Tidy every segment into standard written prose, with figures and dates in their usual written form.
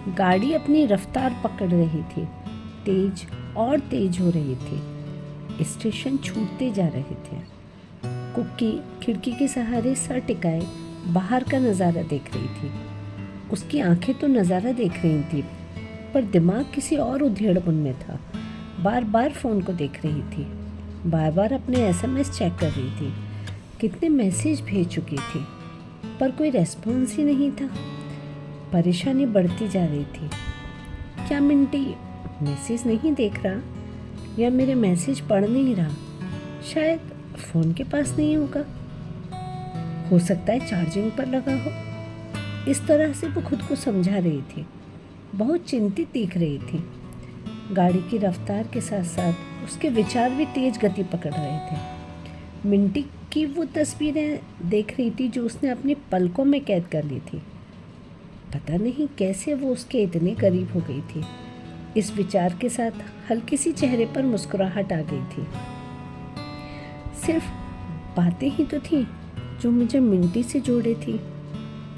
गाड़ी अपनी रफ्तार पकड़ रही थी, तेज और तेज हो रही थी। स्टेशन छूटते जा रहे थे। कुक्की खिड़की के सहारे सर टिकाए बाहर का नज़ारा देख रही थी। उसकी आंखें तो नज़ारा देख रही थी, पर दिमाग किसी और उधेड़बुन में था। बार बार फ़ोन को देख रही थी, बार बार अपने एसएमएस चेक कर रही थी। कितने मैसेज भेज चुकी थी, पर कोई रेस्पॉन्स ही नहीं था। परेशानी बढ़ती जा रही थी। क्या मिंटी मैसेज नहीं देख रहा, या मेरे मैसेज पढ़ नहीं रहा? शायद फ़ोन के पास नहीं होगा, हो सकता है चार्जिंग पर लगा हो। इस तरह से वो खुद को समझा रही थी। बहुत चिंतित दिख रही थी। गाड़ी की रफ्तार के साथ साथ उसके विचार भी तेज गति पकड़ रहे थे। मिंटी की वो तस्वीरें देख रही थी जो उसने अपनी पलकों में कैद कर ली थी। पता नहीं कैसे वो उसके इतने करीब हो गई थी। इस विचार के साथ हल्की सी चेहरे पर मुस्कुराहट आ गई थी। सिर्फ बातें ही तो थी जो मुझे मिंटी से जोड़े थी।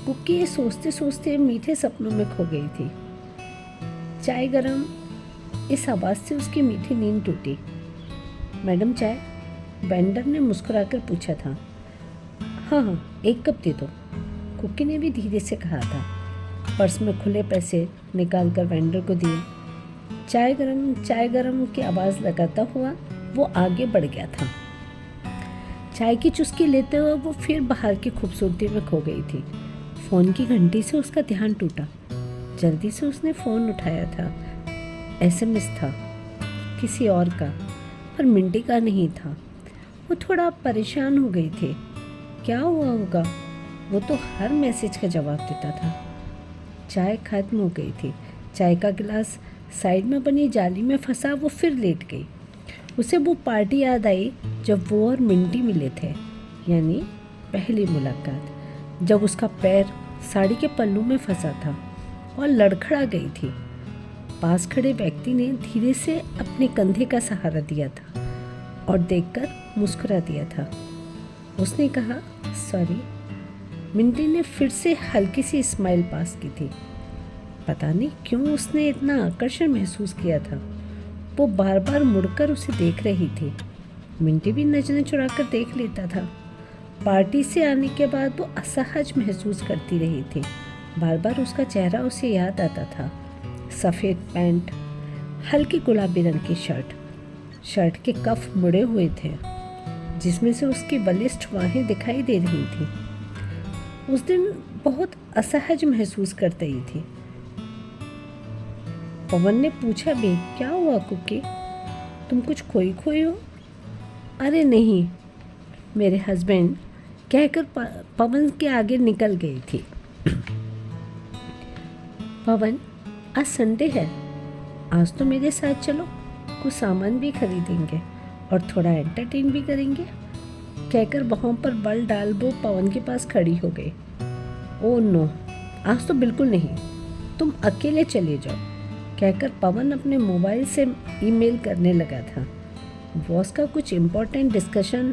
कुक्की ये सोचते सोचते मीठे सपनों में खो गई थी। चाय गरम, इस आवाज़ से उसकी मीठी नींद टूटी। मैडम चाय? वेंडर ने मुस्कुराकर पूछा था। हाँ, एक कप दे दो, कुक्की ने भी धीरे से कहा था। पर्स में खुले पैसे निकालकर वेंडर को दिए। चाय गरम की आवाज़ लगाता हुआ वो आगे बढ़ गया था। चाय की चुस्की लेते हुए वो फिर बाहर की खूबसूरती में खो गई थी। फ़ोन की घंटी से उसका ध्यान टूटा। जल्दी से उसने फ़ोन उठाया था। एसएमएस था किसी और का, पर मिंटी का नहीं था। वो थोड़ा परेशान हो गई थी। क्या हुआ होगा? वो तो हर मैसेज का जवाब देता था। चाय खत्म हो गई थी। चाय का गिलास साइड में बनी जाली में फंसा वो फिर लेट गई। उसे वो पार्टी याद आई जब वो और मिंटी मिले थे, यानी पहली मुलाकात, जब उसका पैर साड़ी के पल्लू में फंसा था और लड़खड़ा गई थी। पास खड़े व्यक्ति ने धीरे से अपने कंधे का सहारा दिया था और देखकर मुस्कुरा दिया था। उसने कहा, सॉरी। मिंटी ने फिर से हल्की सी स्माइल पास की थी। पता नहीं क्यों उसने इतना आकर्षण महसूस किया था। वो बार बार मुड़कर उसे देख रही थी। मिंटी भी नजरें चुराकर देख लेता था। पार्टी से आने के बाद वो असहज महसूस करती रही थी। बार बार उसका चेहरा उसे याद आता था। सफ़ेद पैंट, हल्की गुलाबी रंग की शर्ट के कफ मुड़े हुए थे, जिसमें से उसकी बलिष्ठ बाहें दिखाई दे रही थी। उस दिन बहुत असहज महसूस कर रही थी। पवन ने पूछा भी, क्या हुआ कुकी, तुम कुछ खोई हो? अरे नहीं, मेरे हस्बैंड, कहकर पवन के आगे निकल गई थी। पवन, आज संडे है, आज तो मेरे साथ चलो, कुछ सामान भी खरीदेंगे और थोड़ा एंटरटेन भी करेंगे, कहकर बाहों पर बल डाल वो पवन के पास खड़ी हो गई। ओह नो, आज तो बिल्कुल नहीं, तुम अकेले चले जाओ, कहकर पवन अपने मोबाइल से ईमेल करने लगा था। बॉस का कुछ इम्पोर्टेंट डिस्कशन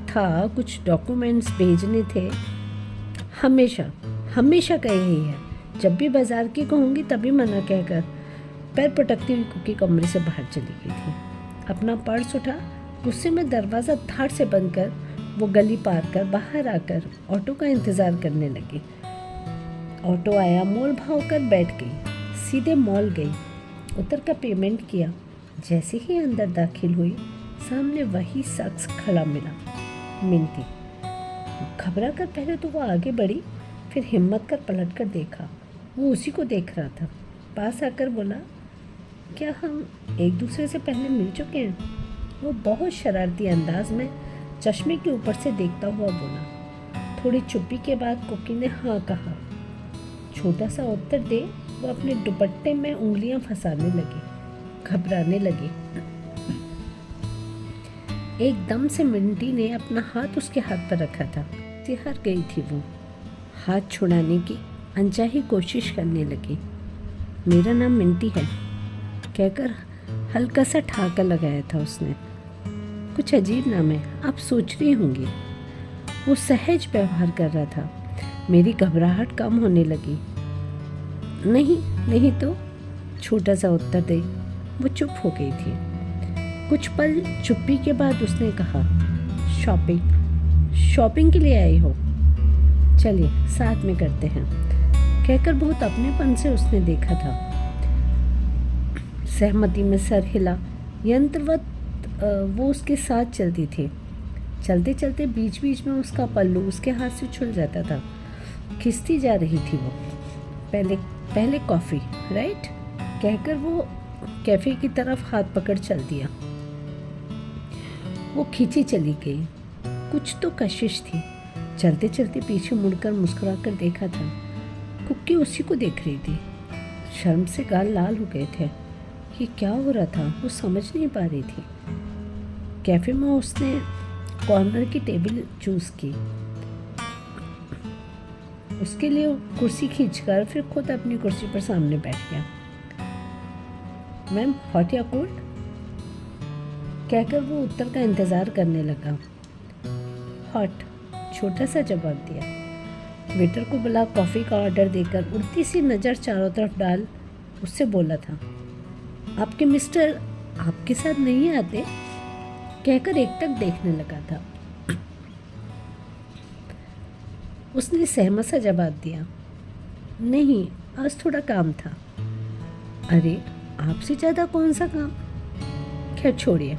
था, कुछ डॉक्यूमेंट्स भेजने थे। हमेशा कह रही है, जब भी बाजार की कहूँगी तभी मना, कहकर पैर पटकती हुई कुकी कमरे से बाहर चली गई थी। अपना पर्स उठा, गुस्से में दरवाज़ा धाड़ से बंद कर वो गली पार कर बाहर आकर ऑटो का इंतज़ार करने लगी। ऑटो आया, मोल भाव कर बैठ गई, सीधे मॉल गई, उतर कर पेमेंट किया। जैसे ही अंदर दाखिल हुई, सामने वही शख्स खड़ा मिला, मिंटी। घबरा कर पहले तो वो आगे बढ़ी, फिर हिम्मत कर पलट कर देखा, वो उसी को देख रहा था। पास आकर बोला, क्या हम एक दूसरे से पहले मिल चुके हैं? वो बहुत शरारती अंदाज में चश्मे के ऊपर से देखता हुआ बोला। थोड़ी चुप्पी के बाद कुकी ने हाँ कहा। छोटा सा उत्तर दे वो अपने दुपट्टे में उंगलियां फंसाने लगी, घबराने लगी। एकदम से मिंटी ने अपना हाथ उसके हाथ पर रखा था। सिहर गई थी वो, हाथ छुड़ाने की अनचाही कोशिश करने लगी। मेरा नाम मिंटी है, कहकर हल्का सा ठहाका लगाया था उसने। कुछ अजीब नाम है, आप सोच रही होंगी। वो सहज व्यवहार कर रहा था। मेरी घबराहट कम होने लगी। नहीं, नहीं तो, छोटा सा उत्तर दे। वो चुप हो गई थी। कुछ पल चुप्पी के बाद उसने कहा, शॉपिंग के लिए आई हो? चलिए साथ में करते हैं, कहकर बहुत अपनेपन से उसने देखा था। सहमति में सर हिला। यंत्रवत वो उसके साथ चलती थी। चलते चलते बीच बीच में उसका पल्लू उसके हाथ से छूट जाता था। खिसती जा रही थी वो। पहले कॉफ़ी, राइट, कहकर वो कैफ़े की तरफ हाथ पकड़ चल दिया। वो खींची चली गई। कुछ तो कशिश थी। चलते चलते पीछे मुड़कर मुस्कुरा कर देखा था। कुक्की उसी को देख रही थी। शर्म से गाल लाल हो गए थे। ये क्या हो रहा था वो समझ नहीं पा रही थी। कैफ़े में उसने कॉर्नर की टेबल चूज़ की। उसके लिए कुर्सी खींचकर फिर खुद अपनी कुर्सी पर सामने बैठ गया। मैम, हॉट या कोल्ड, कहकर वो उत्तर का इंतज़ार करने लगा। हॉट, छोटा सा जवाब दिया। वेटर को बुला कॉफ़ी का ऑर्डर देकर उड़ती सी नज़र चारों तरफ डाल उससे बोला था, आपके मिस्टर आपके साथ नहीं आते? कहकर एकटक देखने लगा था। उसने सहमत सा जवाब दिया, नहीं, आज थोड़ा काम था। अरे, आपसे ज़्यादा कौन सा काम? खैर छोड़िए,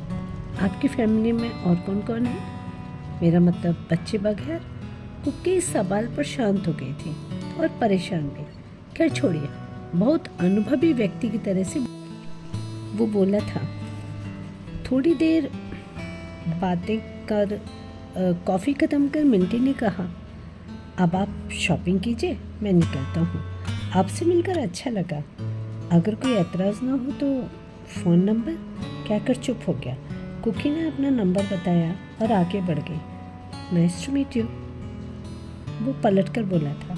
आपकी फैमिली में और कौन कौन है? मेरा मतलब बच्चे बगैर। कुक्की इस सवाल पर शांत हो गई थी और परेशान भी। खैर छोड़िए, बहुत अनुभवी व्यक्ति की तरह से वो बोला था। थोड़ी देर बातें कर कॉफ़ी ख़त्म कर मिंटी ने कहा, अब आप शॉपिंग कीजिए, मैं निकलता हूँ। आपसे मिलकर अच्छा लगा। अगर कोई एतराज़ ना हो तो फ़ोन नंबर, कहकर चुप हो गया। कुकी ने अपना नंबर बताया और आगे बढ़ गई। नाइस टू मीट यू, वो पलट कर बोला था।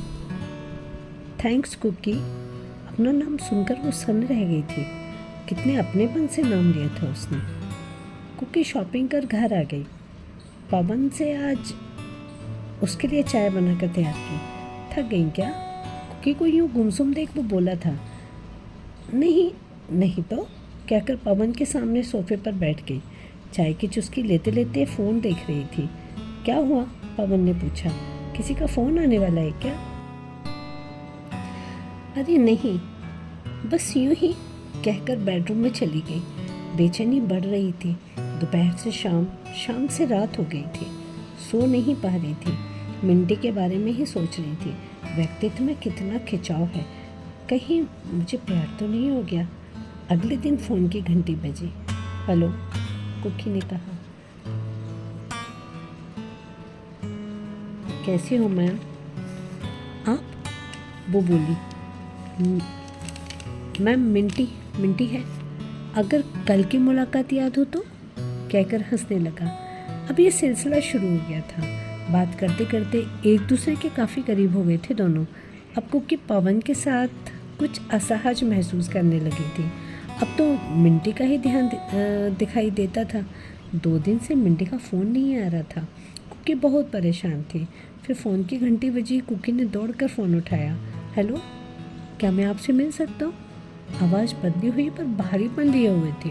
Thanks Cookie. अपना नाम सुनकर वो सन्न रह गई थी। कितने अपनेपन से नाम लिया था उसने। कुकी शॉपिंग कर घर आ गई। पवन से आज उसके लिए चाय बनाकर तैयार की। थक गई क्या? कुकी को यूँ गुमसुम देख वो बोला था। नहीं तो, कहकर पवन के सामने सोफे पर बैठ गई। चाय की चुस्की लेते लेते फ़ोन देख रही थी। क्या हुआ? पवन ने पूछा। किसी का फ़ोन आने वाला है क्या? अरे नहीं, बस यूं ही, कहकर बेडरूम में चली गई। बेचैनी बढ़ रही थी। दोपहर से शाम से रात हो गई थी। सो नहीं पा रही थी। मिंटी के बारे में ही सोच रही थी। व्यक्तित्व में कितना खिंचाव है। कहीं मुझे प्यार तो नहीं हो गया। अगले दिन फ़ोन की घंटी बजी। हेलो, कुकी ने कहा। कैसी हो मैम? आप? वो बोली। मैम, मिंटी है। अगर कल की मुलाकात याद हो तो, कहकर हंसने लगा। अब ये सिलसिला शुरू हो गया था। बात करते करते एक दूसरे के काफ़ी करीब हो गए थे दोनों। अब कुकी पवन के साथ कुछ असहज महसूस करने लगी थी। अब तो मिंटी का ही ध्यान दिखाई देता था। 2 दिन से मिंटी का फ़ोन नहीं आ रहा था। कुकी बहुत परेशान थी। फिर फ़ोन की घंटी बजी। कुकी ने दौड़कर फ़ोन उठाया। हेलो, क्या मैं आपसे मिल सकता हूँ? आवाज़ बदली हुई पर भारीपन लिए हुए थे।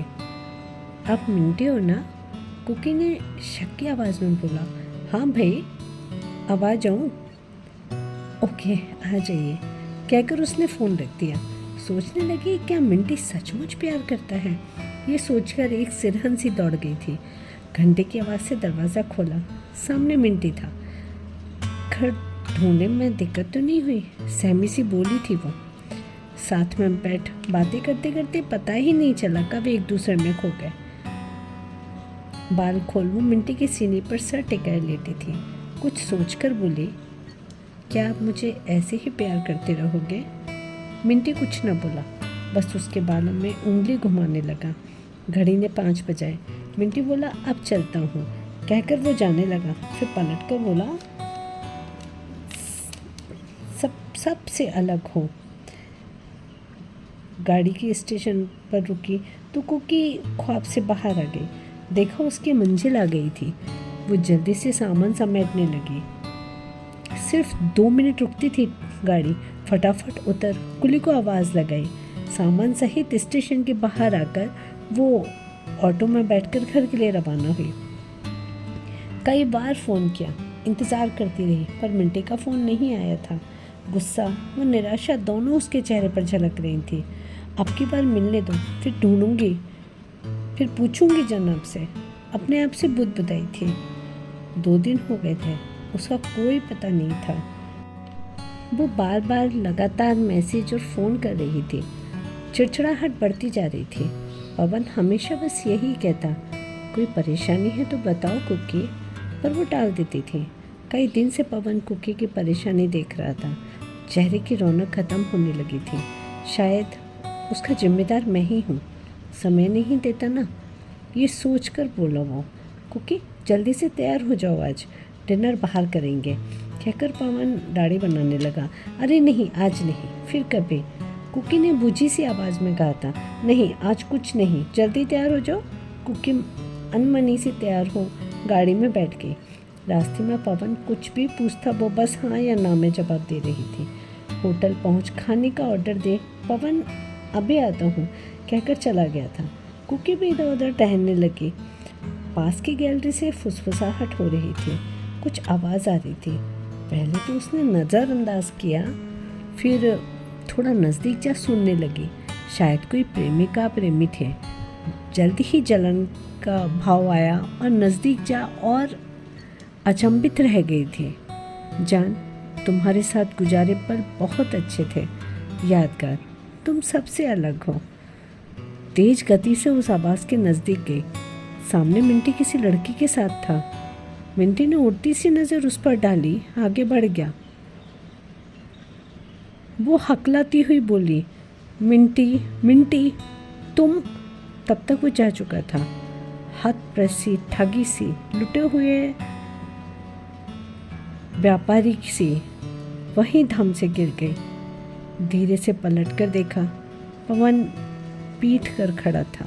आप मिंटी हो ना? कुकी ने शक की आवाज़ में बोला। हाँ भाई, अब आ जाऊँ? ओके, आ जाइए, कहकर उसने फ़ोन रख दिया। सोचने लगी, क्या मिंटी सचमुच प्यार करता है? ये सोचकर एक सिरहन सी दौड़ गई थी। घंटे की आवाज़ से दरवाज़ा खोला। सामने मिंटी था। घर ढूंढने में दिक्कत तो नहीं हुई? सहमी सी बोली थी वो। साथ में बैठ बातें करते करते पता ही नहीं चला कब एक दूसरे में खो गए। बाल खोल वो मिंटी के सीने पर सर टिकाए लेटी थी। कुछ सोचकर बोली, क्या आप मुझे ऐसे ही प्यार करते रहोगे? मिंटी कुछ न बोला, बस उसके बालों में उंगली घुमाने लगा। घड़ी ने 5 बजाए। मिंटी बोला, अब चलता हूँ, कहकर वो जाने लगा। फिर पलट कर बोला, सबसे अलग हो। गाड़ी की स्टेशन पर रुकी तो कुकी ख्वाब से बाहर आ गई। देखा उसकी मंजिल आ गई थी। वो जल्दी से सामान समेटने लगी। सिर्फ 2 मिनट रुकती थी गाड़ी, फटाफट उतर कुली को आवाज़ लगाई। सामान सहित स्टेशन के बाहर आकर वो ऑटो में बैठकर घर के लिए रवाना हुई। कई बार फ़ोन किया, इंतज़ार करती रही, पर मिंटी का फ़ोन नहीं आया था। गुस्सा व निराशा दोनों उसके चेहरे पर झलक रही थी। अब की बार मिलने दो, फिर ढूंढूंगी, फिर पूछूंगी जनाब से, अपने आप से बुदबुदाई थी। 2 दिन हो गए थे, उसका कोई पता नहीं था। वो बार बार लगातार मैसेज और फ़ोन कर रही थी। चिड़चिड़ाहट बढ़ती जा रही थी। पवन हमेशा बस यही कहता, कोई परेशानी है तो बताओ कुकी, पर वो टाल देती थी। कई दिन से पवन कुकी की परेशानी देख रहा था। चेहरे की रौनक ख़त्म होने लगी थी। शायद उसका जिम्मेदार मैं ही हूँ, समय नहीं देता ना, ये सोचकर बोला वो। कुकी जल्दी से तैयार हो जाओ, आज डिनर बाहर करेंगे, कहकर पवन दाढ़ी बनाने लगा। अरे नहीं, आज नहीं, फिर कभी, कुकी ने बूझी सी आवाज़ में कहा था। नहीं, आज कुछ नहीं, जल्दी तैयार हो जाओ। कुकी अनमनी से तैयार हो गाड़ी में बैठ गई। रास्ते में पवन कुछ भी पूछता वो बस हाँ या ना में जवाब दे रही थी। होटल पहुंच खाने का ऑर्डर दे पवन अभी आता हूँ कहकर चला गया था। कुकी भी इधर उधर टहलने लगी। पास की गैलरी से फुसफुसाहट हो रही थी, कुछ आवाज़ आ रही थी। पहले तो उसने नज़रअंदाज किया, फिर थोड़ा नज़दीक जा सुनने लगी। शायद कोई प्रेमिका प्रेमी थे। जल्दी ही जलन का भाव आया और नज़दीक जा और अचंभित रह गई थी। जान, तुम्हारे साथ गुजारे पल बहुत अच्छे थे, यादगार, तुम सबसे अलग हो। तेज गति से उस आवाज़ के नज़दीक गई। सामने मिंटी किसी लड़की के साथ था। मिंटी ने उड़ती सी नज़र उस पर डाली, आगे बढ़ गया। वो हकलाती हुई बोली, मिंटी, मिंटी, तुम। तब तक वो जा चुका था। हतप्रसी, ठगी सी, लुटे हुए व्यापारी सी वहीं धम से गिर गई। धीरे से पलट कर देखा, पवन पीट कर खड़ा था।